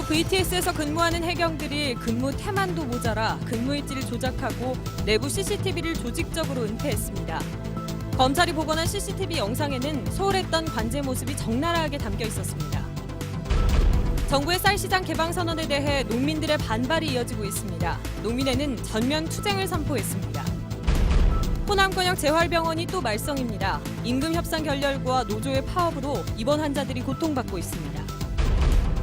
진도 VTS에서 근무하는 해경들이 근무 태만도 모자라 근무일지를 조작하고 내부 CCTV를 조직적으로 은폐했습니다. 검찰이 복원한 CCTV 영상에는 소홀했던 관제 모습이 적나라하게 담겨 있었습니다. 정부의 쌀시장 개방 선언에 대해 농민들의 반발이 이어지고 있습니다. 농민회는 전면 투쟁을 선포했습니다. 호남권역 재활병원이 또 말썽입니다. 임금 협상 결렬과 노조의 파업으로 입원 환자들이 고통받고 있습니다.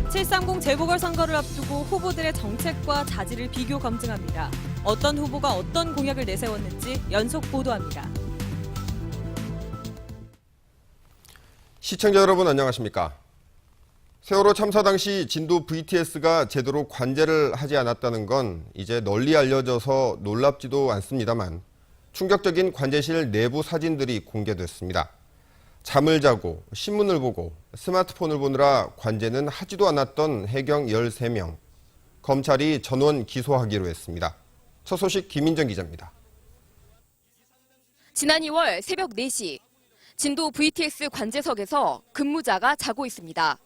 730 재보궐선거를 앞두고 후보들의 정책과 자질을 비교 검증합니다. 어떤 후보가 어떤 공약을 내세웠는지 연속 보도합니다. 시청자 여러분 안녕하십니까? 세월호 참사 당시 진도 VTS가 제대로 관제를 하지 않았다는 건 이제 널리 알려져서 놀랍지도 않습니다만 충격적인 관제실 내부 사진들이 공개됐습니다. 잠을 자고 신문을 보고 스마트폰을 보느라 관제는 하지도 않았던 해경 13명. 검찰이 전원 기소하기로 했습니다. 첫 소식 김민정 기자입니다. 지난 2월 새벽 4시 진도 VTS 관제석에서 근무자가 자고 있습니다.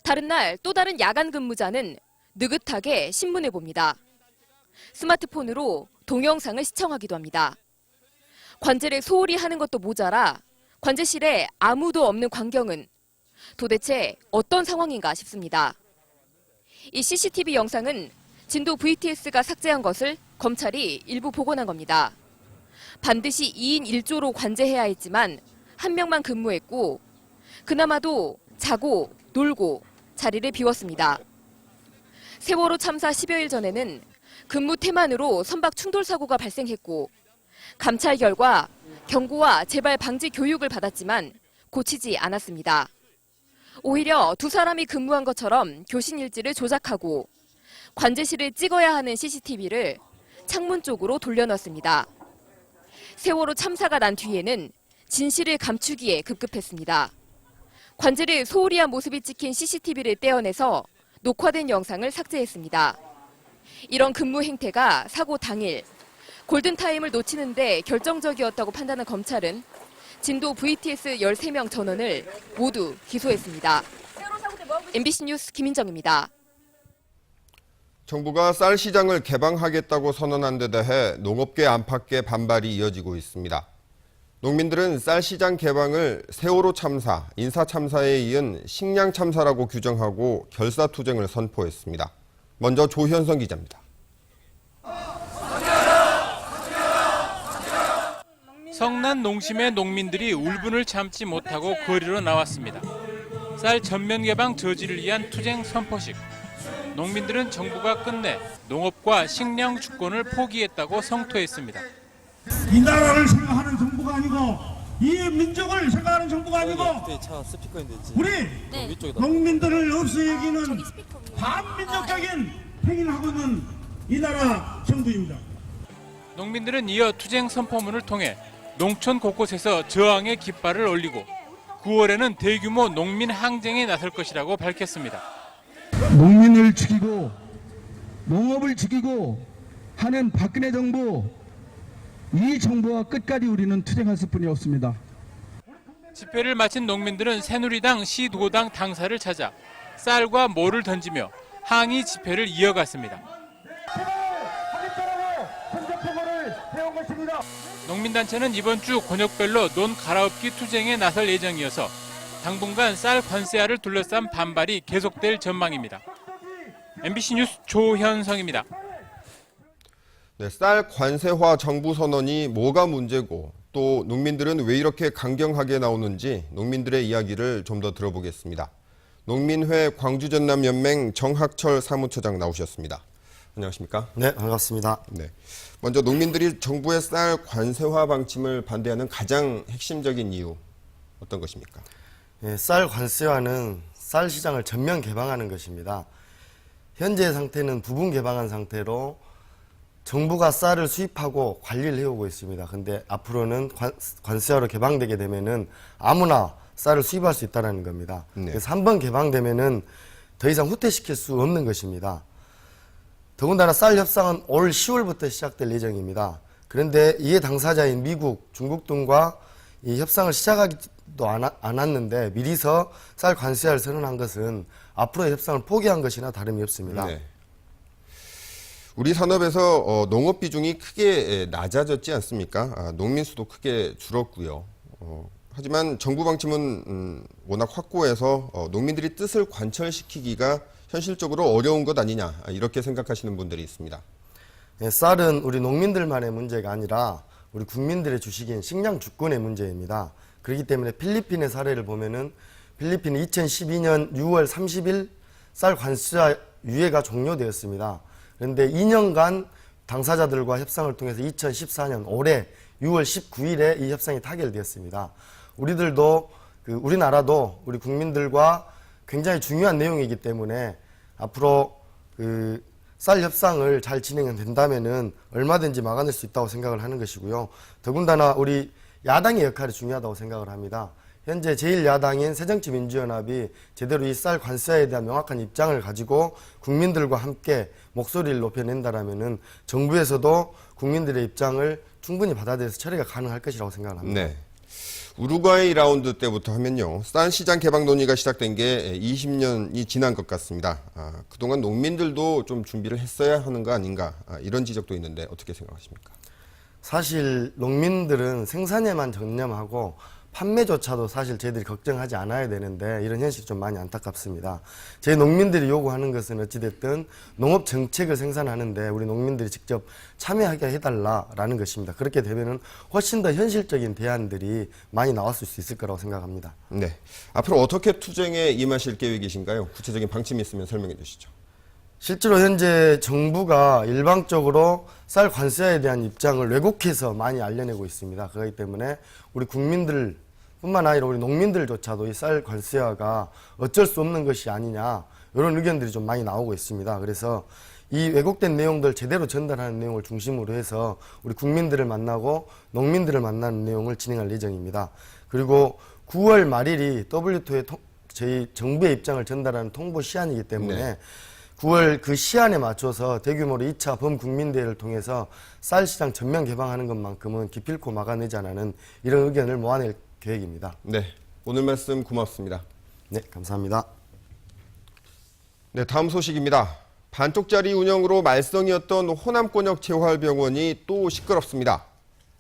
다른 날 또 다른 야간 근무자는 느긋하게 신문을 봅니다. 스마트폰으로 동영상을 시청하기도 합니다. 관제를 소홀히 하는 것도 모자라 관제실에 아무도 없는 광경은 도대체 어떤 상황인가 싶습니다. 이 CCTV 영상은 진도 VTS가 삭제한 것을 검찰이 일부 복원한 겁니다. 반드시 2인 1조로 관제해야 했지만 한 명만 근무했고 그나마도 자고 놀고 자리를 비웠습니다. 세월호 참사 10여일 전에는 근무 태만으로 선박 충돌 사고가 발생했고 감찰 결과 경고와 재발 방지 교육을 받았지만 고치지 않았습니다. 오히려 두 사람이 근무한 것처럼 교신 일지를 조작하고 관제실을 찍어야 하는 CCTV를 창문 쪽으로 돌려놨습니다. 세월호 참사가 난 뒤에는 진실을 감추기에 급급했습니다. 관제를 소홀히 한 모습이 찍힌 CCTV를 떼어내서 녹화된 영상을 삭제했습니다. 이런 근무 행태가 사고 당일 골든타임을 놓치는데 결정적이었다고 판단한 검찰은 진도 VTS 13명 전원을 모두 기소했습니다. MBC 뉴스 김민정입니다. 정부가 쌀 시장을 개방하겠다고 선언한 데 대해 농업계 안팎의 반발이 이어지고 있습니다. 농민들은 쌀 시장 개방을 세월호 참사, 인사 참사에 이은 식량 참사라고 규정하고 결사투쟁을 선포했습니다. 먼저 조현성 기자입니다. 성난 농심의 농민들이 울분을 참지 못하고 거리로 나왔습니다. 쌀 전면 개방 저지를 위한 투쟁 선포식. 농민들은 정부가 끝내 농업과 식량 주권을 포기했다고 성토했습니다. 이 나라를 생각하는 정부가 아니고 이 민족을 생각하는 정부가 아니고 우리 농민들을 없이 여기는 반민족적인 행위를 하고 있는 이 나라 정부입니다. 농민들은 이어 투쟁 선포문을 통해 농촌 곳곳에서 저항의 깃발을 올리고 9월에는 대규모 농민 항쟁에 나설 것이라고 밝혔습니다. 농민을 죽이고 농업을 죽이고 하는 박근혜 정부, 이 정부와 끝까지 우리는 투쟁할 수뿐이 없습니다. 집회를 마친 농민들은 새누리당 시도당 당사를 찾아 쌀과 모를 던지며 항의 집회를 이어갔습니다. 농민단체는 이번 주 권역별로 논 갈아엎기 투쟁에 나설 예정이어서 당분간 쌀 관세화를 둘러싼 반발이 계속될 전망입니다. MBC 뉴스 조현성입니다. 네, 쌀 관세화 정부 선언이 뭐가 문제고 또 농민들은 왜 이렇게 강경하게 나오는지 농민들의 이야기를 좀 더 들어보겠습니다. 농민회 광주전남연맹 정학철 사무처장 나오셨습니다. 안녕하십니까? 네, 반갑습니다. 네. 먼저 농민들이 정부의 쌀 관세화 방침을 반대하는 가장 핵심적인 이유 어떤 것입니까? 네, 쌀 관세화는 쌀 시장을 전면 개방하는 것입니다. 현재 상태는 부분 개방한 상태로 정부가 쌀을 수입하고 관리를 해오고 있습니다. 근데 앞으로는 관세화로 개방되게 되면은 아무나 쌀을 수입할 수 있다는 겁니다. 네. 그래서 한번 개방되면은 더 이상 후퇴시킬 수 없는 것입니다. 더군다나 쌀 협상은 올 10월부터 시작될 예정입니다. 그런데 이해 당사자인 미국, 중국 등과 이 협상을 시작하기 하지도 않았는데 미리서 쌀 관세를 선언한 것은 앞으로의 협상을 포기한 것이나 다름이 없습니다. 네. 우리 산업에서 농업 비중이 크게 낮아졌지 않습니까? 농민 수도 크게 줄었고요. 하지만 정부 방침은 워낙 확고해서 농민들이 뜻을 관철시키기가 현실적으로 어려운 것 아니냐, 이렇게 생각하시는 분들이 있습니다. 네, 쌀은 우리 농민들만의 문제가 아니라 우리 국민들의 주식인 식량 주권의 문제입니다. 그렇기 때문에 필리핀의 사례를 보면은 필리핀이 2012년 6월 30일 쌀 관세 유예가 종료되었습니다. 그런데 2년간 당사자들과 협상을 통해서 2014년 올해 6월 19일에 이 협상이 타결되었습니다. 우리나라도 우리 국민들과 굉장히 중요한 내용이기 때문에 앞으로 쌀 협상을 잘 진행된다면은 얼마든지 막아낼 수 있다고 생각을 하는 것이고요. 더군다나 우리 야당의 역할이 중요하다고 생각을 합니다. 현재 제1야당인 새정치민주연합이 제대로 이 쌀 관세에 대한 명확한 입장을 가지고 국민들과 함께 목소리를 높여낸다라면은 정부에서도 국민들의 입장을 충분히 받아들여서 처리가 가능할 것이라고 생각을 합니다. 네. 우루과이 라운드 때부터 하면요, 쌀 시장 개방 논의가 시작된 게 20년이 지난 것 같습니다. 그동안 농민들도 좀 준비를 했어야 하는 거 아닌가, 이런 지적도 있는데 어떻게 생각하십니까? 사실 농민들은 생산에만 전념하고 판매조차도 사실 저희들이 걱정하지 않아야 되는데 이런 현실이 좀 많이 안타깝습니다. 저희 농민들이 요구하는 것은 어찌됐든 농업 정책을 생산하는데 우리 농민들이 직접 참여하게 해달라라는 것입니다. 그렇게 되면은 훨씬 더 현실적인 대안들이 많이 나왔을 수 있을 거라고 생각합니다. 네. 앞으로 어떻게 투쟁에 임하실 계획이신가요? 구체적인 방침이 있으면 설명해 주시죠. 실제로 현재 정부가 일방적으로 쌀 관세에 대한 입장을 왜곡해서 많이 알려내고 있습니다. 그렇기 때문에 우리 국민들뿐만 아니라 우리 농민들조차도 이 쌀 관세화가 어쩔 수 없는 것이 아니냐, 이런 의견들이 좀 많이 나오고 있습니다. 그래서 이 왜곡된 내용들 제대로 전달하는 내용을 중심으로 해서 우리 국민들을 만나고 농민들을 만나는 내용을 진행할 예정입니다. 그리고 9월 말일이 WTO에 저희 정부의 입장을 전달하는 통보 시한이기 때문에 네. 9월 그 시한에 맞춰서 대규모로 2차 범국민대회를 통해서 쌀 시장 전면 개방하는 것만큼은 기필코 막아내지 않는 이런 의견을 모아낼 계획입니다. 네. 오늘 말씀 고맙습니다. 네, 감사합니다. 네, 다음 소식입니다. 반쪽짜리 운영으로 말썽이었던 호남권역 재활병원이 또 시끄럽습니다.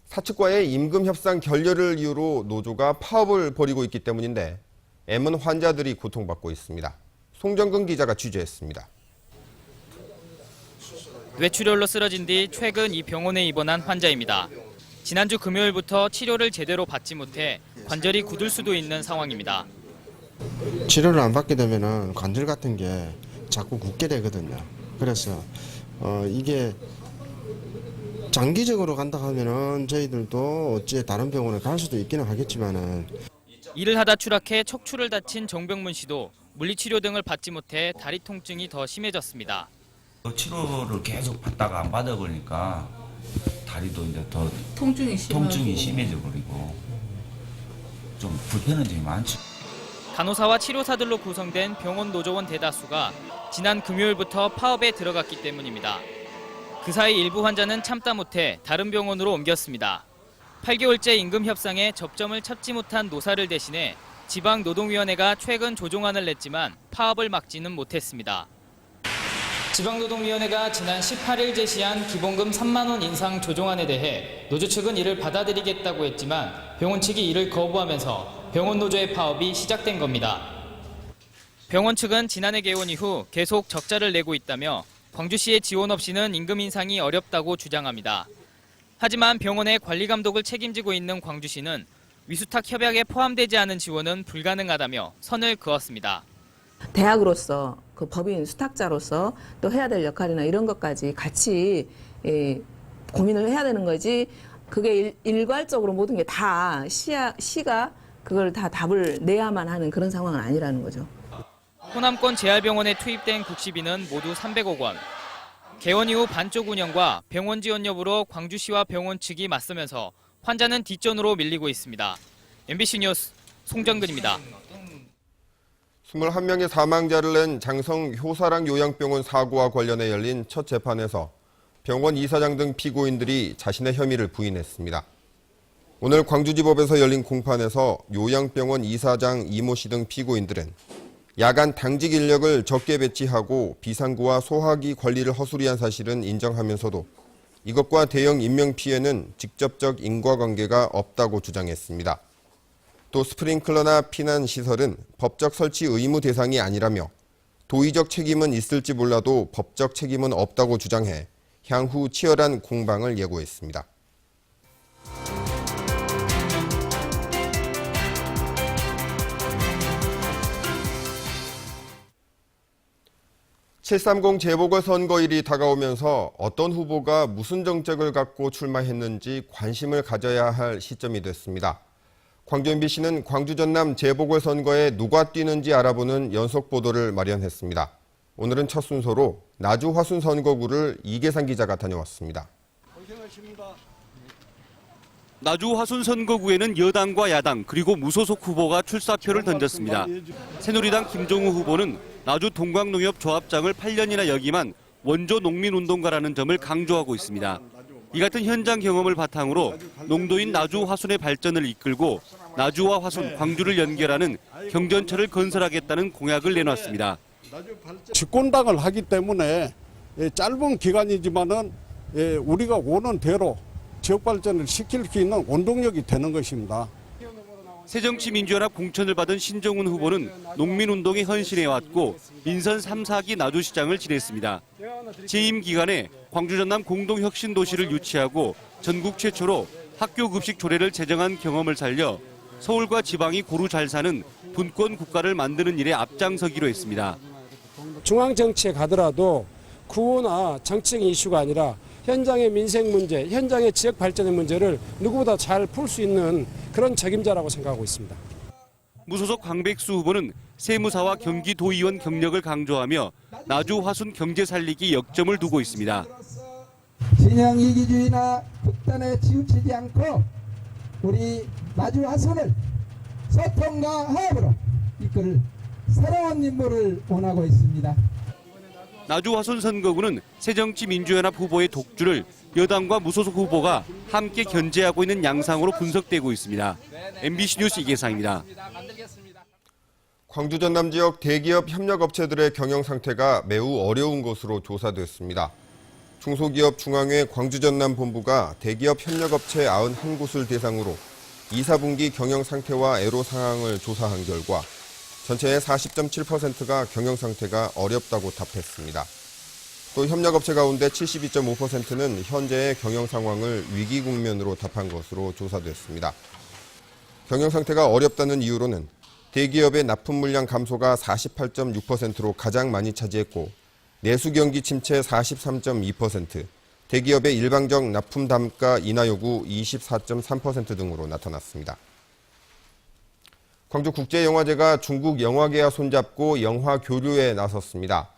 사측과의 임금 협상 결렬을 이유로 노조가 파업을 벌이고 있기 때문인데 M은 환자들이 고통받고 있습니다. 송정근 기자가 취재했습니다. 뇌출혈로 쓰러진 뒤 최근 이 병원에 입원한 환자입니다. 지난주 금요일부터 치료를 제대로 받지 못해 관절이 굳을 수도 있는 상황입니다. 치료를 안 받게 되면은 관절 같은 게 자꾸 굳게 되거든요. 그래서 이게 장기적으로 간다 하면은 저희들도 어찌 다른 병원에 갈 수도 있기는 하겠지만은 일을 하다 추락해 척추를 다친 정병문 씨도 물리치료 등을 받지 못해 다리 통증이 더 심해졌습니다. 치료를 계속 받다가 안 받아보니까 다리도 이제 더 통증이 심해져 버리고 좀 불편한 점이 많죠. 간호사와 치료사들로 구성된 병원 노조원 대다수가 지난 금요일부터 파업에 들어갔기 때문입니다. 그 사이 일부 환자는 참다 못해 다른 병원으로 옮겼습니다. 8개월째 임금 협상에 접점을 찾지 못한 노사를 대신해 지방노동위원회가 최근 조정안을 냈지만 파업을 막지는 못했습니다. 지방노동위원회가 지난 18일 제시한 기본금 3만 원 인상 조정안에 대해 노조 측은 이를 받아들이겠다고 했지만 병원 측이 이를 거부하면서 병원 노조의 파업이 시작된 겁니다. 병원 측은 지난해 개원 이후 계속 적자를 내고 있다며 광주시의 지원 없이는 임금 인상이 어렵다고 주장합니다. 하지만 병원의 관리 감독을 책임지고 있는 광주시는 위수탁 협약에 포함되지 않은 지원은 불가능하다며 선을 그었습니다. 대학으로서 그 법인 수탁자로서 또 해야 될 역할이나 이런 것까지 같이 고민을 해야 되는 거지, 그게 일괄적으로 모든 게 다 시가 그걸 다 답을 내야만 하는 그런 상황은 아니라는 거죠. 호남권 재활병원에 투입된 국시비는 모두 300억 원. 개원 이후 반쪽 운영과 병원 지원 여부로 광주시와 병원 측이 맞서면서 환자는 뒷전으로 밀리고 있습니다. MBC 뉴스 송정근입니다. 21명의 사망자를 낸 장성 효사랑 요양병원 사고와 관련해 열린 첫 재판에서 병원 이사장 등 피고인들이 자신의 혐의를 부인했습니다. 오늘 광주지법에서 열린 공판에서 요양병원 이사장 이모 씨 등 피고인들은 야간 당직 인력을 적게 배치하고 비상구와 소화기 관리를 허술히한 사실은 인정하면서도 이것과 대형 인명피해는 직접적 인과관계가 없다고 주장했습니다. 또 스프링클러나 피난시설은 법적 설치 의무 대상이 아니라며 도의적 책임은 있을지 몰라도 법적 책임은 없다고 주장해 향후 치열한 공방을 예고했습니다. (730) 재보궐선거일이 다가오면서 어떤 후보가 무슨 정책을 갖고 출마했는지 관심을 가져야 할 시점이 됐습니다. 광주 MBC는 광주 전남 재보궐선거에 누가 뛰는지 알아보는 연속 보도를 마련했습니다. 오늘은 첫 순서로 나주 화순 선거구를 이계상 기자가 다녀왔습니다. 나주 화순 선거구에는 여당과 야당 그리고 무소속 후보가 출사표를 던졌습니다. 새누리당 김종우 후보는 나주 동광농협조합장을 8년이나 역임한 원조 농민운동가라는 점을 강조하고 있습니다. 이 같은 현장 경험을 바탕으로 농도인 나주 화순의 발전을 이끌고 나주와 화순, 광주를 연결하는 경전철을 건설하겠다는 공약을 내놨습니다. 집권당을 하기 때문에 짧은 기간이지만은 우리가 원하는 대로 지역 발전을 시킬 수 있는 원동력이 되는 것입니다. 새정치민주연합 공천을 받은 신정훈 후보는 농민운동에 헌신해왔고 민선 3, 4기 나주시장을 지냈습니다. 재임 기간에 광주 전남 공동혁신도시를 유치하고 전국 최초로 학교 급식 조례를 제정한 경험을 살려 서울과 지방이 고루 잘 사는 분권 국가를 만드는 일에 앞장서기로 했습니다. 중앙정치에 가더라도 구호나 정치적인 이슈가 아니라 현장의 민생 문제, 현장의 지역 발전의 문제를 누구보다 잘 풀 수 있는 그런 책임자라고 생각하고 있습니다. 무소속 광백수 후보는 세무사와 경기도의원 경력을 강조하며 나주 화순 경제 살리기 역점을 두고 있습니다. 진영 이기주의나 극단에 치우치지 않고 우리 나주 화순을 소통과 화합으로 이끌 새로운 인물을 원하고 있습니다. 나주 화순 선거구는 새정치민주연합 후보의 독주를 여당과 무소속 후보가 함께 견제하고 있는 양상으로 분석되고 있습니다. MBC 뉴스 이계상입니다. 광주 전남 지역 대기업 협력업체들의 경영 상태가 매우 어려운 것으로 조사됐습니다. 중소기업 중앙회 광주 전남 본부가 대기업 협력업체 91곳을 대상으로 2, 4분기 경영 상태와 애로 상황을 조사한 결과 전체의 40.7%가 경영 상태가 어렵다고 답했습니다. 또 협력업체 가운데 72.5%는 현재의 경영 상황을 위기 국면으로 답한 것으로 조사됐습니다. 경영 상태가 어렵다는 이유로는 대기업의 납품 물량 감소가 48.6%로 가장 많이 차지했고 내수 경기 침체 43.2%, 대기업의 일방적 납품 단가 인하 요구 24.3% 등으로 나타났습니다. 광주국제영화제가 중국 영화계와 손잡고 영화 교류에 나섰습니다.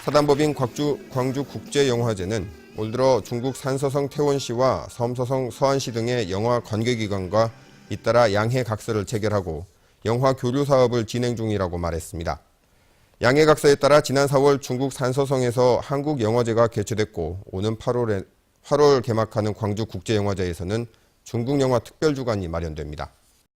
사단법인 광주국제영화제는 올 들어 중국 산서성 태원시와 섬서성 서안시 등의 영화 관계기관과 잇따라 양해각서를 체결하고 영화 교류 사업을 진행 중이라고 말했습니다. 양해각서에 따라 지난 4월 중국 산서성에서 한국영화제가 개최됐고 오는 8월 개막하는 광주국제영화제에서는 중국 영화 특별주간이 마련됩니다.